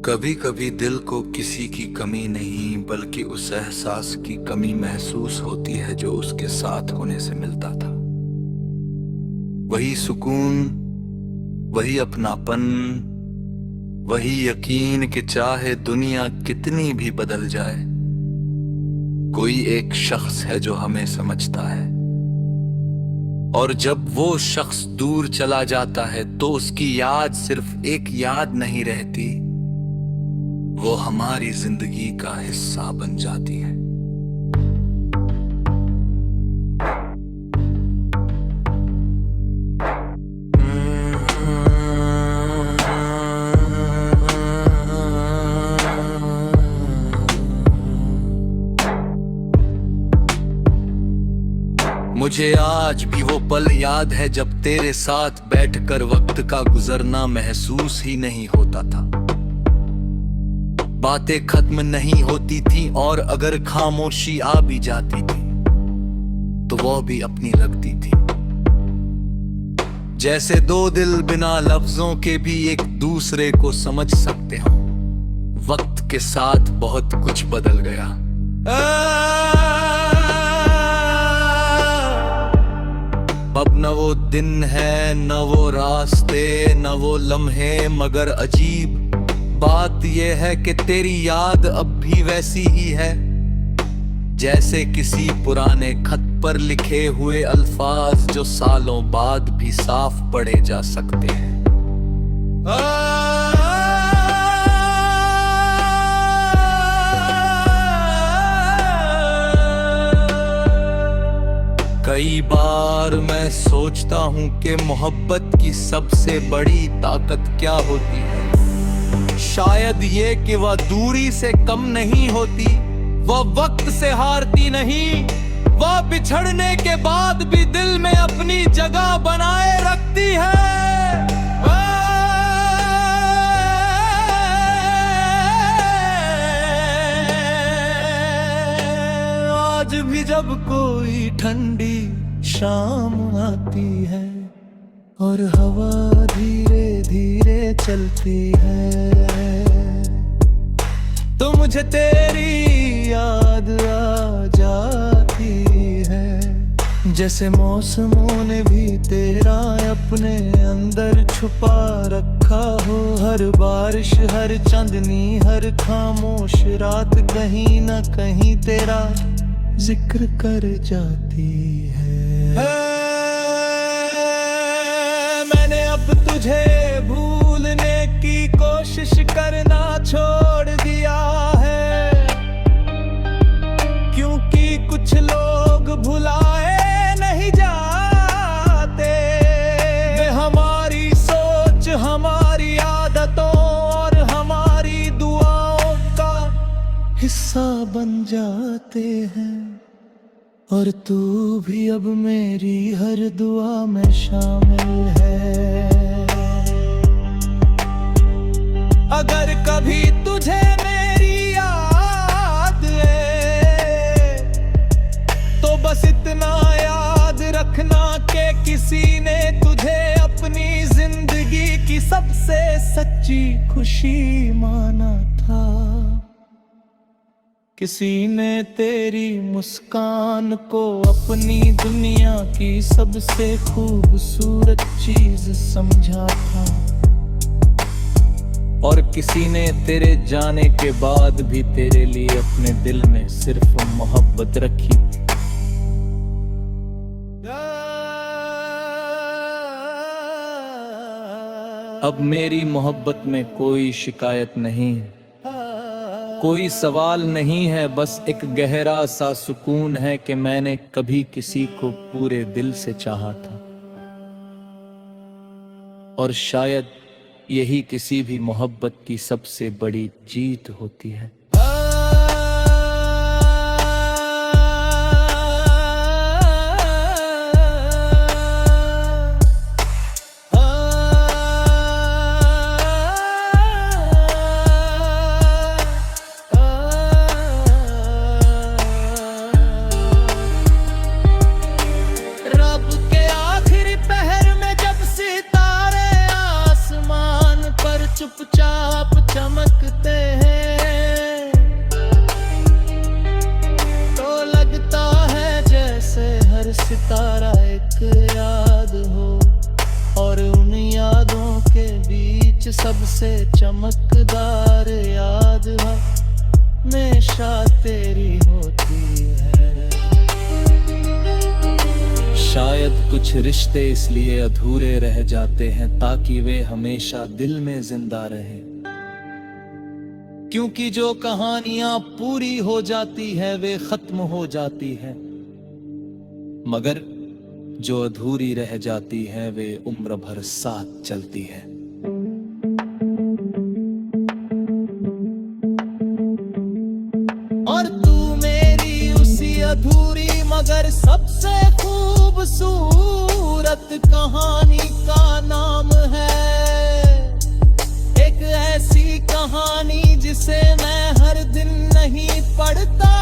कभी कभी दिल को किसी की कमी नहीं बल्कि उस एहसास की कमी महसूस होती है जो उसके साथ होने से मिलता था। वही सुकून, वही अपनापन, वही यकीन कि चाहे दुनिया कितनी भी बदल जाए, कोई एक शख्स है जो हमें समझता है। और जब वो शख्स दूर चला जाता है तो उसकी याद सिर्फ एक याद नहीं रहती, वो हमारी जिंदगी का हिस्सा बन जाती है। मुझे आज भी वो पल याद है जब तेरे साथ बैठकर वक्त का गुजरना महसूस ही नहीं होता था। बातें खत्म नहीं होती थी और अगर खामोशी आ भी जाती थी तो वो भी अपनी लगती थी। जैसे दो दिल बिना लफ्जों के भी एक दूसरे को समझ सकते हो। वक्त के साथ बहुत कुछ बदल गया। अब न वो दिन है, न वो रास्ते, न वो लम्हे, मगर अजीब बात ये है कि तेरी याद अब भी वैसी ही है जैसे किसी पुराने खत पर लिखे हुए अल्फाज जो सालों बाद भी साफ पढ़े जा सकते हैं। कई बार मैं सोचता हूँ कि मोहब्बत की सबसे बड़ी ताकत क्या होती है। शायद ये कि वह दूरी से कम नहीं होती, वह वक्त से हारती नहीं, वह बिछड़ने के बाद भी दिल में अपनी जगह बनाए रखती है। आज भी जब कोई ठंडी शाम आती है और हवा धीरे धीरे चलती है तो मुझे तेरी याद आ जाती है। जैसे मौसमों ने भी तेरा अपने अंदर छुपा रखा हो। हर बारिश, हर चांदनी, हर खामोश रात कहीं ना कहीं तेरा जिक्र कर जाती है। मैंने अब तुझे भूलने की कोशिश करना छोड़ दिया है, क्योंकि कुछ लोग भुलाए नहीं जाते। वे हमारी सोच, हमारी आदतों और हमारी दुआओं का हिस्सा बन जाते हैं। और तू भी अब मेरी हर दुआ में शामिल है। अगर कभी तुझे मेरी याद है तो बस इतना याद रखना कि किसी ने तुझे अपनी जिंदगी की सबसे सच्ची खुशी माना था। किसी ने तेरी मुस्कान को अपनी दुनिया की सबसे खूबसूरत चीज समझा था। और किसी ने तेरे जाने के बाद भी तेरे लिए अपने दिल में सिर्फ मोहब्बत रखी थी। अब मेरी मोहब्बत में कोई शिकायत नहीं है, कोई सवाल नहीं है, बस एक गहरा सा सुकून है कि मैंने कभी किसी को पूरे दिल से चाहा था। और शायद यही किसी भी मोहब्बत की सबसे बड़ी जीत होती है। चुपचाप चमकते बीच सबसे चमकदार याद हमेशा तेरी होती है। शायद कुछ रिश्ते इसलिए अधूरे रह जाते हैं ताकि वे हमेशा दिल में जिंदा रहे, क्योंकि जो कहानियां पूरी हो जाती है वे खत्म हो जाती है, मगर जो अधूरी रह जाती है वे उम्र भर साथ चलती है। और तू मेरी उसी अधूरी मगर सबसे खूबसूरत कहानी का नाम है। एक ऐसी कहानी जिसे मैं हर दिन नहीं पढ़ता,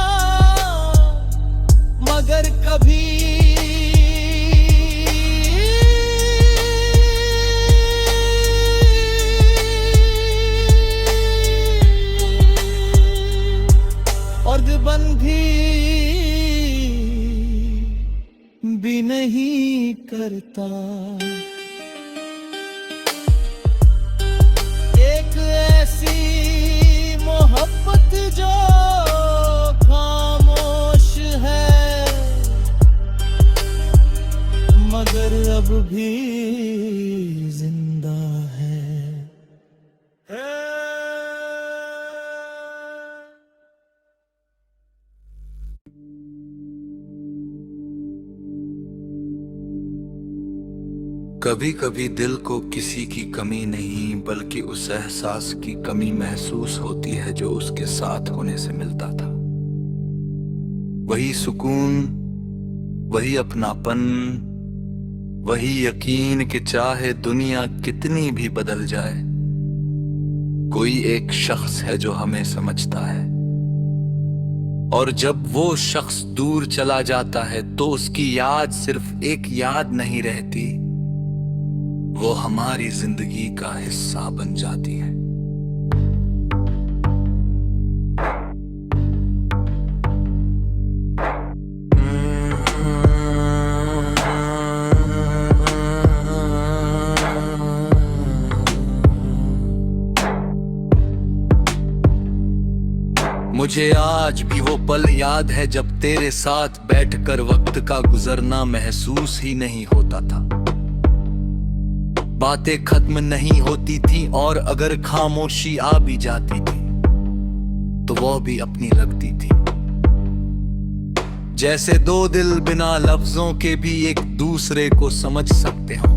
मगर कभी बन भी नहीं करता। एक ऐसी मोहब्बत जो खामोश है, मगर अब भी जिंदा है। कभी कभी दिल को किसी की कमी नहीं बल्कि उस एहसास की कमी महसूस होती है जो उसके साथ होने से मिलता था। वही सुकून, वही अपनापन, वही यकीन कि चाहे दुनिया कितनी भी बदल जाए, कोई एक शख्स है जो हमें समझता है। और जब वो शख्स दूर चला जाता है तो उसकी याद सिर्फ एक याद नहीं रहती, वो हमारी जिंदगी का हिस्सा बन जाती है। मुझे आज भी वो पल याद है जब तेरे साथ बैठकर वक्त का गुजरना महसूस ही नहीं होता था। बातें खत्म नहीं होती थी और अगर खामोशी आ भी जाती थी तो वो भी अपनी लगती थी। जैसे दो दिल बिना लफ्जों के भी एक दूसरे को समझ सकते हो।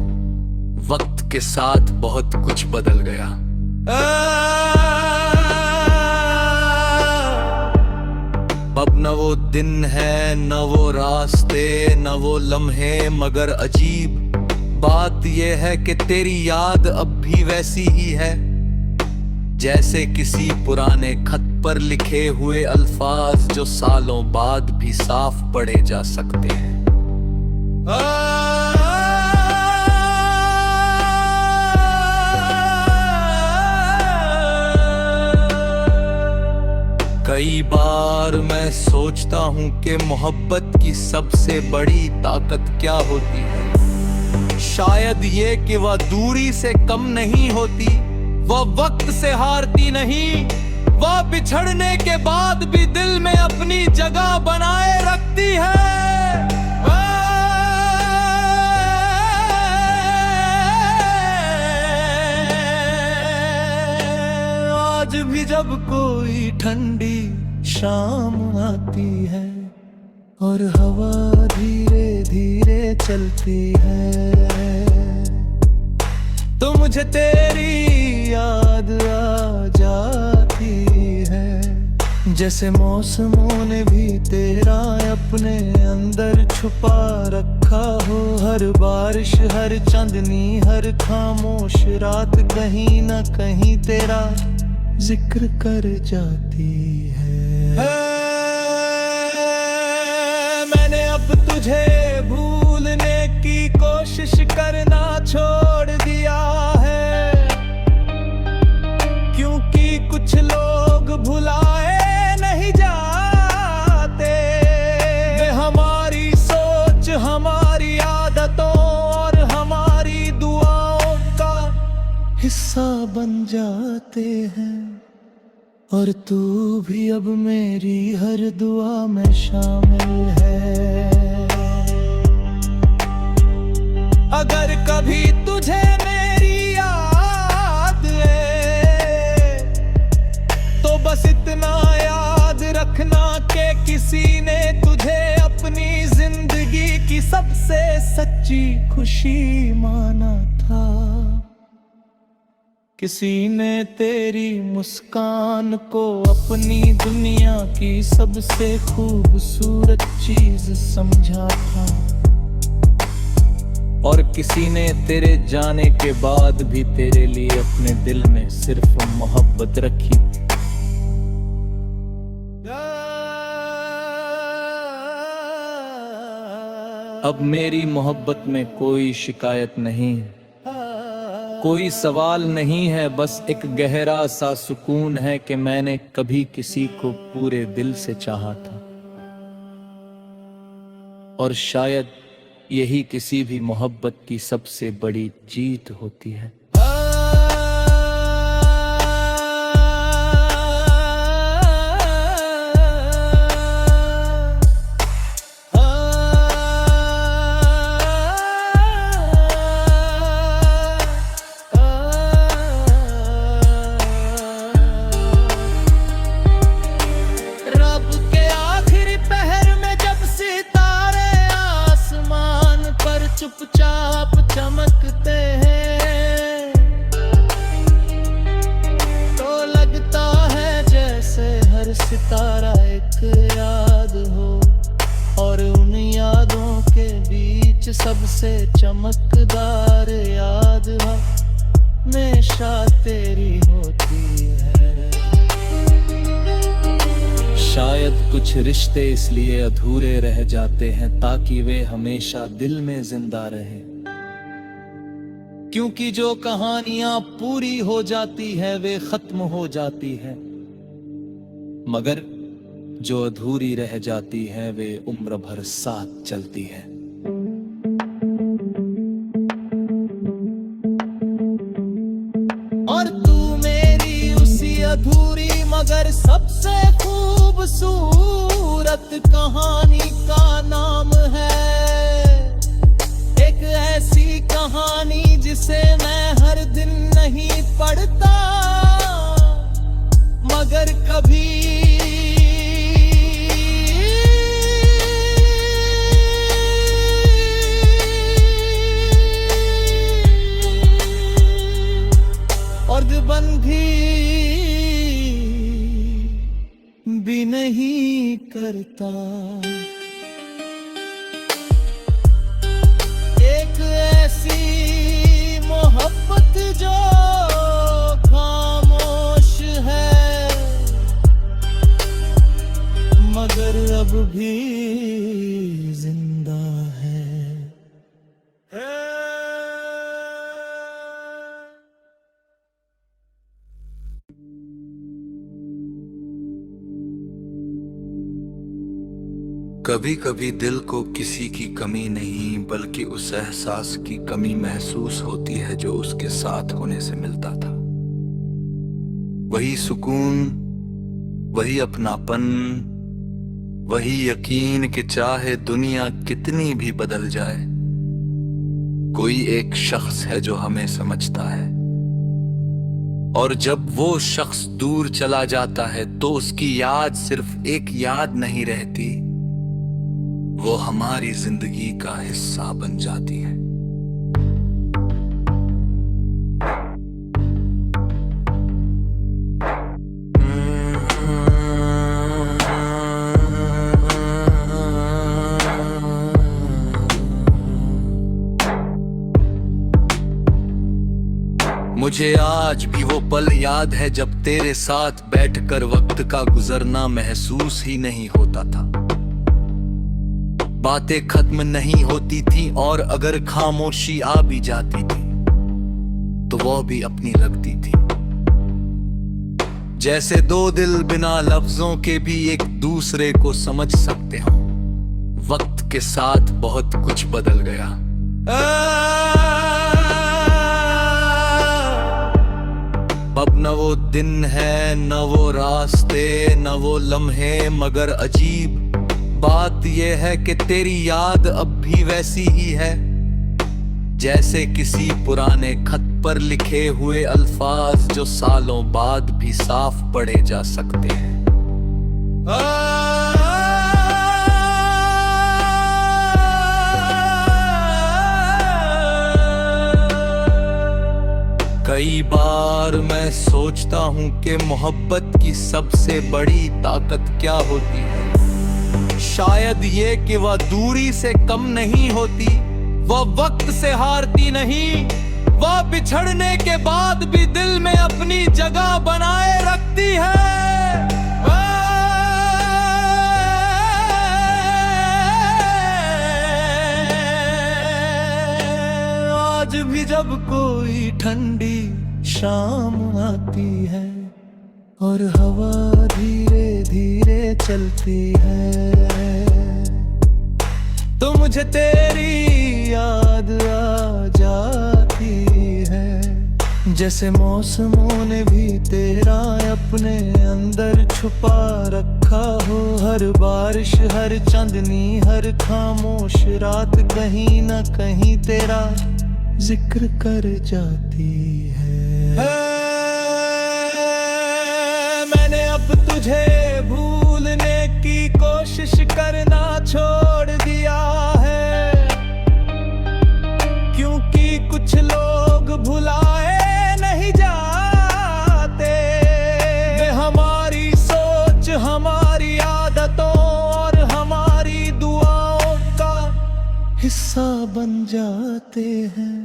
वक्त के साथ बहुत कुछ बदल गया। अब न वो दिन है, न वो रास्ते, न वो लम्हे, मगर अजीब बात ये है कि तेरी याद अब भी वैसी ही है जैसे किसी पुराने खत पर लिखे हुए अल्फाज जो सालों बाद भी साफ पढ़े जा सकते हैं। कई बार मैं सोचता हूँ कि मोहब्बत की सबसे बड़ी ताकत क्या होती है। शायद ये कि वह दूरी से कम नहीं होती, वह वक्त से हारती नहीं, वह बिछड़ने के बाद भी दिल में अपनी जगह बनाए रखती है। आज भी जब कोई ठंडी शाम आती है और हवा धीरे धीरे चलती है तो मुझे तेरी याद आ जाती है। जैसे मौसमों ने भी तेरा अपने अंदर छुपा रखा हो। हर बारिश, हर चांदनी, हर खामोश रात कहीं ना कहीं तेरा जिक्र कर जाती है। मैंने अब तुझे भूलने की कोशिश करना छोड़ दिया है, क्योंकि कुछ लोग भुलाए नहीं जाते। वे हमारी सोच, हमारी आदतों और हमारी दुआओं का हिस्सा सा बन जाते हैं, और तू भी अब मेरी हर दुआ में शामिल है। अगर कभी तुझे मेरी याद आए, तो बस इतना याद रखना कि किसी ने तुझे अपनी जिंदगी की सबसे सच्ची खुशी माना था। किसी ने तेरी मुस्कान को अपनी दुनिया की सबसे खूबसूरत चीज समझा था, और किसी ने तेरे जाने के बाद भी तेरे लिए अपने दिल में सिर्फ मोहब्बत रखी। अब मेरी मोहब्बत में कोई शिकायत नहीं है, कोई सवाल नहीं है, बस एक गहरा सा सुकून है कि मैंने कभी किसी को पूरे दिल से चाहा था। और शायद यही किसी भी मोहब्बत की सबसे बड़ी जीत होती है। चुपचाप चमकते हैं, तो लगता है जैसे हर सितारा एक याद हो, और उन यादों के बीच सबसे चमकदार याद हमेशा तेरी होती है। शायद कुछ रिश्ते इसलिए अधूरे रह जाते हैं ताकि वे हमेशा दिल में जिंदा रहे, क्योंकि जो कहानियां पूरी हो जाती है वे खत्म हो जाती है, मगर जो अधूरी रह जाती है वे उम्र भर साथ चलती है। और तू मेरी उसी अधूरी मगर सबसे खूबसूरत कहानी का नाम है। एक ऐसी कहानी जिसे मैं हर दिन नहीं पढ़ता, मगर कभी बन भी नहीं करता। एक ऐसी मोहब्बत जो खामोश है, मगर अब भी जिंदा है। कभी कभी दिल को किसी की कमी नहीं बल्कि उस एहसास की कमी महसूस होती है जो उसके साथ होने से मिलता था। वही सुकून, वही अपनापन, वही यकीन कि चाहे दुनिया कितनी भी बदल जाए, कोई एक शख्स है जो हमें समझता है। और जब वो शख्स दूर चला जाता है तो उसकी याद सिर्फ एक याद नहीं रहती, वो हमारी जिंदगी का हिस्सा बन जाती है। मुझे आज भी वो पल याद है जब तेरे साथ बैठकर वक्त का गुजरना महसूस ही नहीं होता था। बातें खत्म नहीं होती थी और अगर खामोशी आ भी जाती थी तो वो भी अपनी लगती थी। जैसे दो दिल बिना लफ्जों के भी एक दूसरे को समझ सकते हो। वक्त के साथ बहुत कुछ बदल गया। वो दिन है न वो रास्ते न वो लम्हे, मगर अजीब बात ये है कि तेरी याद अब भी वैसी ही है जैसे किसी पुराने खत पर लिखे हुए अल्फाज जो सालों बाद भी साफ पढ़े जा सकते हैं। कई बार मैं सोचता हूँ कि मोहब्बत की सबसे बड़ी ताकत क्या होती है। शायद ये कि वह दूरी से कम नहीं होती, वह वक्त से हारती नहीं, वह बिछड़ने के बाद भी दिल में अपनी जगह बनाए रखती है। आज भी जब कोई ठंडी शाम आती है और हवा धीरे धीरे चलती है, तो मुझे तेरी याद आ जाती है। जैसे मौसमों ने भी तेरा अपने अंदर छुपा रखा हो, हर बारिश हर चांदनी हर खामोश रात कहीं ना कहीं तेरा जिक्र कर जाती है। मैंने अब तुझे भूलने की कोशिश करना छोड़ दिया है, क्योंकि कुछ लोग भुलाए नहीं जाते। वे हमारी सोच हमारी आदतों और हमारी दुआओं का हिस्सा बन जाते हैं,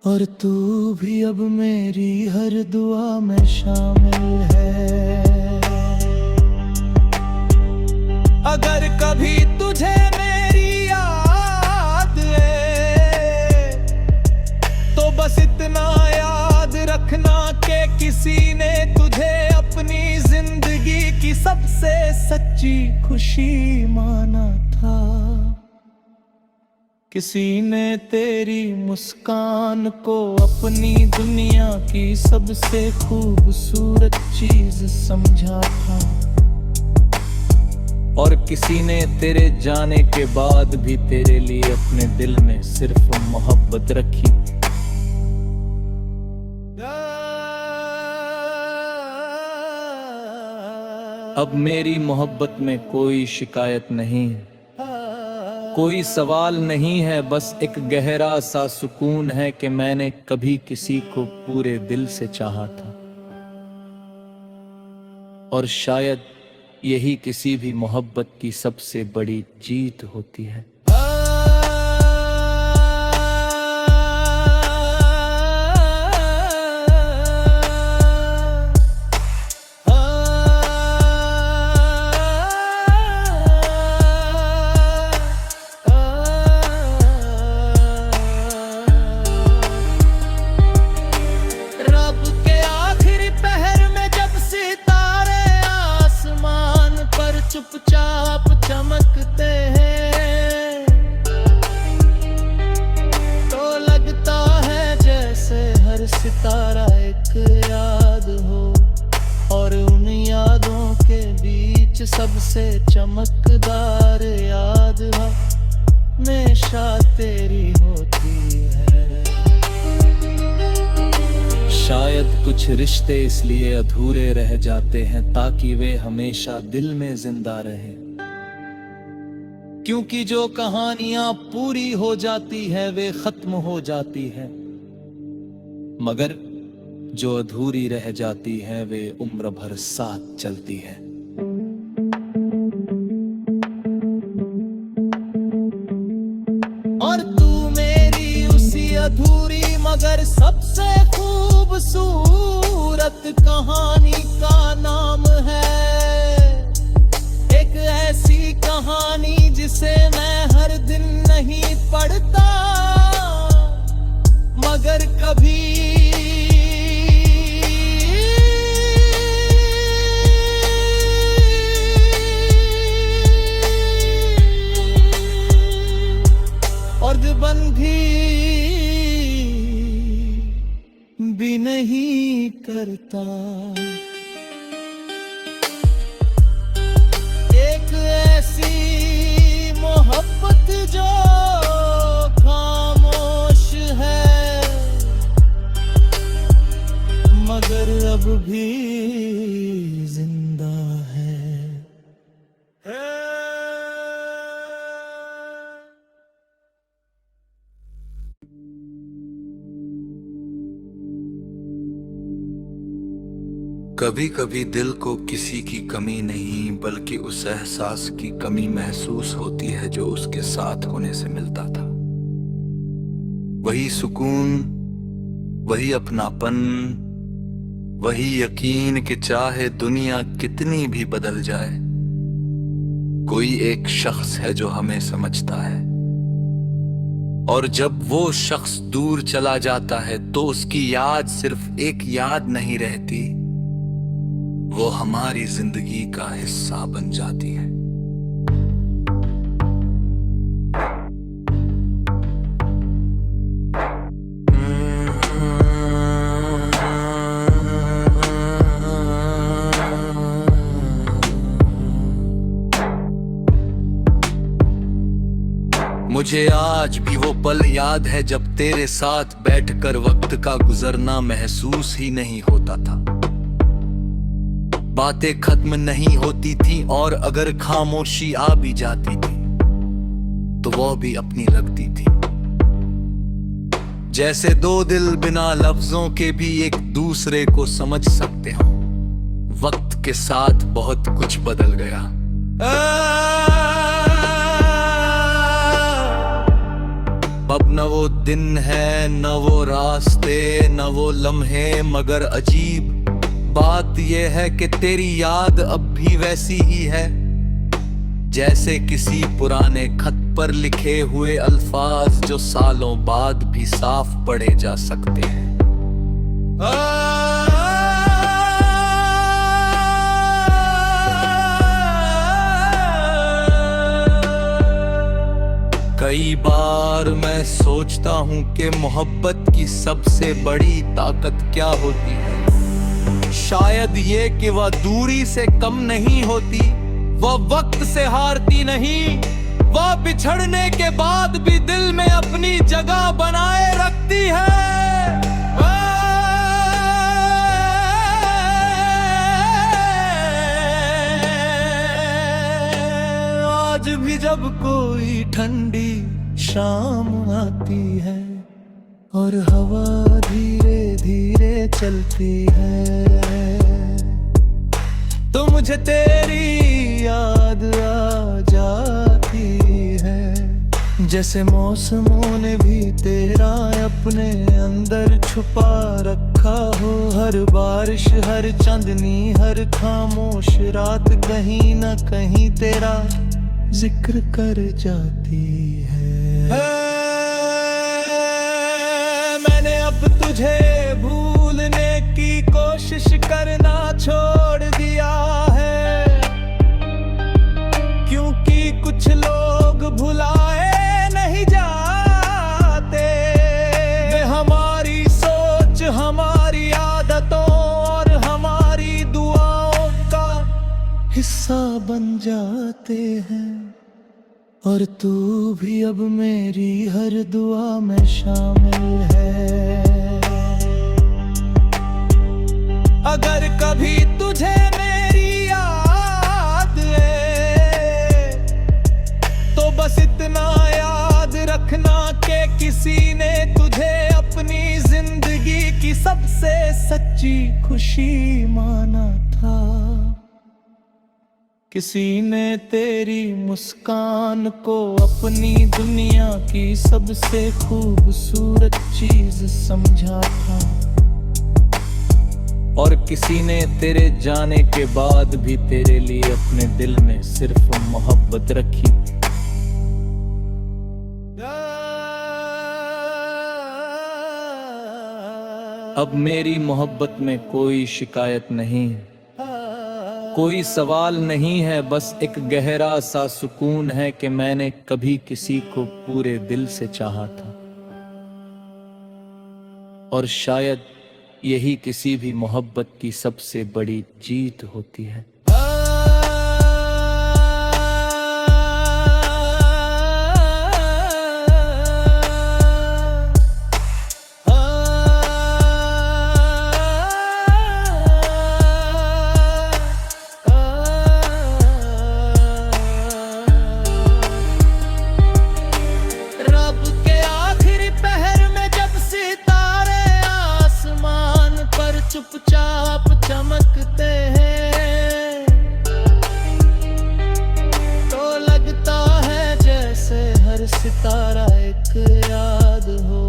और तू भी अब मेरी हर दुआ में शामिल है। अगर कभी तुझे मेरी याद आए तो बस इतना याद रखना कि किसी ने तुझे अपनी जिंदगी की सबसे सच्ची खुशी माना था। किसी ने तेरी मुस्कान को अपनी दुनिया की सबसे खूबसूरत चीज समझा था, और किसी ने तेरे जाने के बाद भी तेरे लिए अपने दिल में सिर्फ मोहब्बत रखी। अब मेरी मोहब्बत में कोई शिकायत नहीं, कोई सवाल नहीं है, बस एक गहरा सा सुकून है कि मैंने कभी किसी को पूरे दिल से चाहा था, और शायद यही किसी भी मोहब्बत की सबसे बड़ी जीत होती है। चुपचाप चमकते हैं तो लगता है जैसे हर सितारा एक याद हो, और उन यादों के बीच सबसे चमकदार याद हमेशा तेरी होती है। शायद कुछ रिश्ते इसलिए अधूरे रह जाते हैं ताकि वे हमेशा दिल में जिंदा रहे, क्योंकि जो कहानियां पूरी हो जाती है वे खत्म हो जाती है, मगर जो अधूरी रह जाती है वे उम्र भर साथ चलती है। और तू मेरी उसी अधूरी मगर सबसे खूबसूरत कहानी का नाम है। एक ऐसी कहानी जिसे मैं हर दिन नहीं पढ़ता, मगर कभी बंधी भी नहीं कर करता। एक ऐसी मोहब्बत जो खामोश है, मगर अब भी जिंदा है। कभी कभी दिल को किसी की कमी नहीं बल्कि उस एहसास की कमी महसूस होती है जो उसके साथ होने से मिलता था। वही सुकून, वही अपनापन, वही यकीन कि चाहे दुनिया कितनी भी बदल जाए, कोई एक शख्स है जो हमें समझता है। और जब वो शख्स दूर चला जाता है तो उसकी याद सिर्फ एक याद नहीं रहती, वो हमारी जिंदगी का हिस्सा बन जाती है। मुझे आज भी वो पल याद है जब तेरे साथ बैठकर वक्त का गुजरना महसूस ही नहीं होता था। बातें खत्म नहीं होती थी और अगर खामोशी आ भी जाती थी तो वो भी अपनी लगती थी। जैसे दो दिल बिना लफ्जों के भी एक दूसरे को समझ सकते हो। वक्त के साथ बहुत कुछ बदल गया। अब न वो दिन है, न वो रास्ते, न वो लम्हे, मगर अजीब बात ये है कि तेरी याद अब भी वैसी ही है जैसे किसी पुराने खत पर लिखे हुए अल्फाज जो सालों बाद भी साफ पढ़े जा सकते हैं। कई बार मैं सोचता हूँ कि मोहब्बत की सबसे बड़ी ताकत क्या होती है। शायद ये कि वह दूरी से कम नहीं होती, वह वक्त से हारती नहीं, वह बिछड़ने के बाद भी दिल में अपनी जगह बनाए रखती है। आज भी जब कोई ठंडी शाम आती है और हवा धीरे धीरे चलती है तो मुझे तेरी याद आ जाती है। जैसे मौसमों ने भी तेरा अपने अंदर छुपा रखा हो। हर बारिश, हर चांदनी, हर खामोश रात कहीं ना कहीं तेरा जिक्र कर जाती है। मैंने अब तुझे भूलने की कोशिश करना छोड़ दिया है, क्योंकि कुछ लोग भुलाए नहीं जाते। वे हमारी सोच, हमारी आदतों और हमारी दुआओं का हिस्सा बन जाते हैं। और तू भी अब मेरी हर दुआ में शामिल है। अगर कभी तुझे मेरी याद आए तो बस इतना याद रखना कि किसी ने तुझे अपनी जिंदगी की सबसे सच्ची खुशी माना था। किसी ने तेरी मुस्कान को अपनी दुनिया की सबसे खूबसूरत चीज समझा था। और किसी ने तेरे जाने के बाद भी तेरे लिए अपने दिल में सिर्फ मोहब्बत रखी। अब मेरी मोहब्बत में कोई शिकायत नहीं, कोई सवाल नहीं है, बस एक गहरा सा सुकून है कि मैंने कभी किसी को पूरे दिल से चाहा था। और शायद यही किसी भी मोहब्बत की सबसे बड़ी जीत होती है। चुपचाप चमकते हैं तो लगता है जैसे हर सितारा एक याद हो,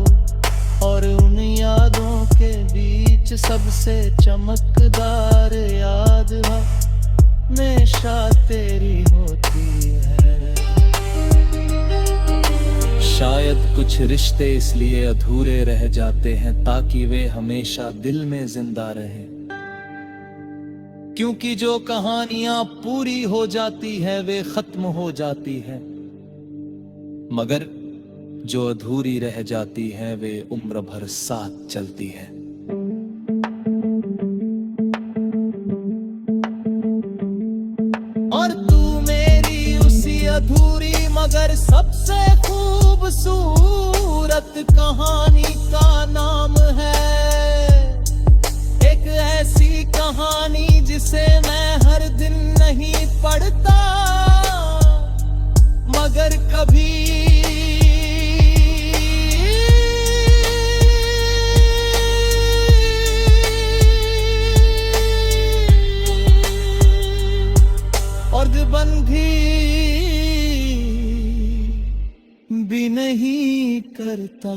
और उन यादों के बीच सबसे चमकदार याद हमेशा तेरी होती है। शायद कुछ रिश्ते इसलिए अधूरे रह जाते हैं ताकि वे हमेशा दिल में जिंदा रहें, क्योंकि जो कहानियां पूरी हो जाती है वे खत्म हो जाती है, मगर जो अधूरी रह जाती है वे उम्र भर साथ चलती है। और तू मेरी उसी अधूरी मगर सबसे खूबसूरत कहानी का नाम है। एक ऐसी कहानी जिसे मैं हर दिन नहीं पढ़ता, मगर कभी बन भी नहीं करता।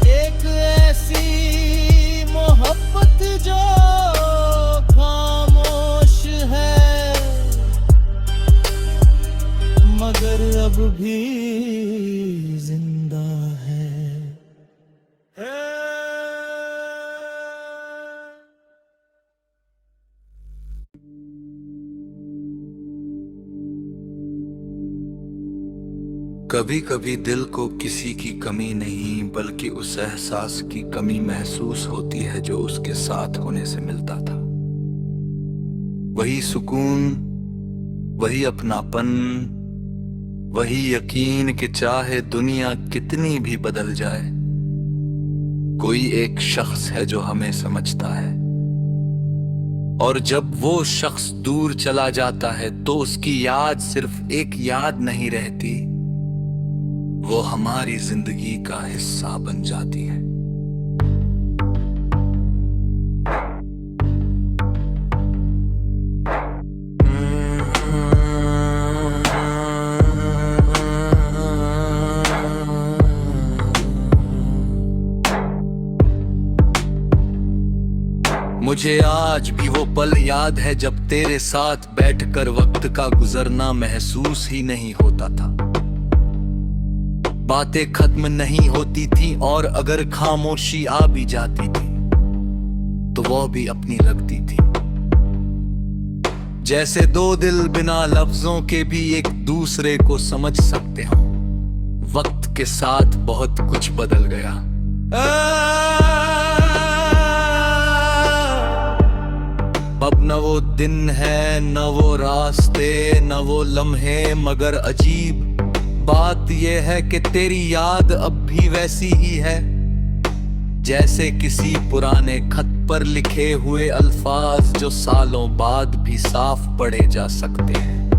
एक ऐसी मोहब्बत जो खामोश है, मगर अब भी जिंदा है। कभी कभी दिल को किसी की कमी नहीं बल्कि उस एहसास की कमी महसूस होती है जो उसके साथ होने से मिलता था। वही सुकून, वही अपनापन, वही यकीन कि चाहे दुनिया कितनी भी बदल जाए, कोई एक शख्स है जो हमें समझता है, और जब वो शख्स दूर चला जाता है तो उसकी याद सिर्फ एक याद नहीं रहती, वो हमारी जिंदगी का हिस्सा बन जाती है। मुझे आज भी वो पल याद है जब तेरे साथ बैठकर वक्त का गुजरना महसूस ही नहीं होता था। बातें खत्म नहीं होती थी और अगर खामोशी आ भी जाती थी तो वो भी अपनी लगती थी। जैसे दो दिल बिना लफ्जों के भी एक दूसरे को समझ सकते हो। वक्त के साथ बहुत कुछ बदल गया। अब न वो दिन है, न वो रास्ते, न वो लम्हे, मगर अजीब बात ये है कि तेरी याद अब भी वैसी ही है जैसे किसी पुराने खत पर लिखे हुए अल्फाज जो सालों बाद भी साफ पढ़े जा सकते हैं।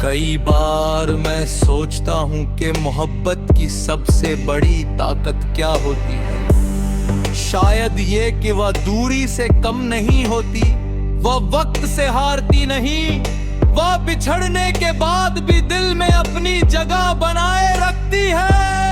कई बार मैं सोचता हूँ कि मोहब्बत की सबसे बड़ी ताकत क्या होती है। शायद ये कि वह दूरी से कम नहीं होती, वह वक्त से हारती नहीं, वह बिछड़ने के बाद भी दिल में अपनी जगह बनाए रखती है।